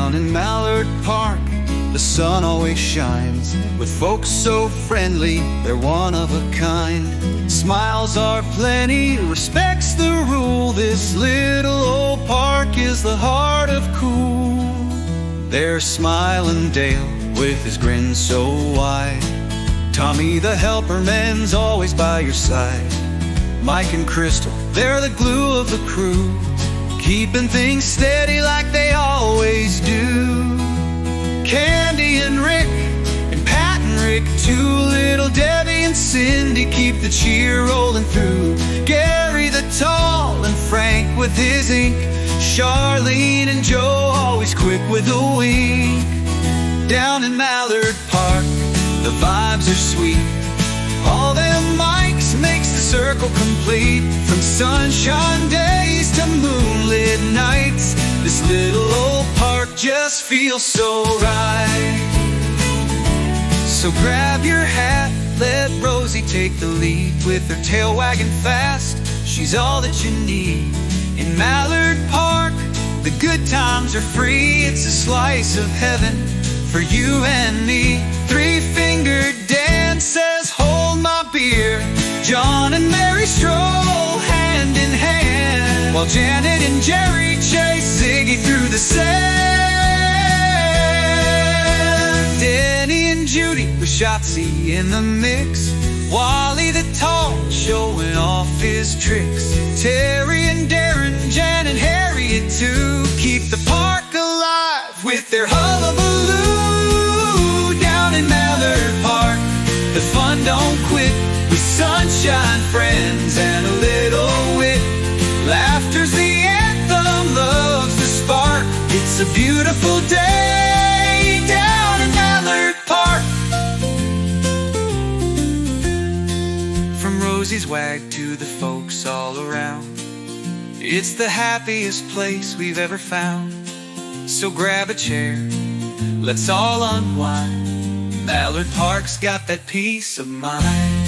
Down in Mallard Park, the sun always shines, with folks so friendly, they're one of a kind. Smiles are plenty, respect's the rule. This little old park is the heart of cool. There's smiling Dale with his grin so wide. Tommy the helper man's always by your side. Mike and Crystal, they're the glue of the crew, keeping things steady like they always do. Candy and Rick, and Pat and Rick too. Little Debbie and Cindy keep the cheer rolling through. Gary the tall and Frank with his ink. Charlene and Joe always quick with a wink. Down in Mallard Park, the vibes are sweet. All them mics makes the circle complete. From sunshine days to moonlit nights, this little old park just feels so right. So grab your hat, let Rosie take the lead. With her tail wagging fast, she's all that you need. In Mallard Park, the good times are free. It's a slice of heaven for you and me. Three-fingered Dan says, hold my beer. John and Mary stroll hand in hand, while Janet and Jerry chase Ziggy through the sand. Denny and Judy with Shotzi in the mix. Wally the tall showing off his tricks. Terry and Darren, Jan and Harriet too, keep the park alive with their hullabaloo. Down in Mallard Park, the fun don't quit, with sunshine, friends, and a little wit. Laughter's the anthem, love's the spark. It's a beautiful day down in Mallard Park. From Rosie's wag to the folks all around, it's the happiest place we've ever found. So grab a chair, let's all unwind. Mallard Park's got that peace of mind.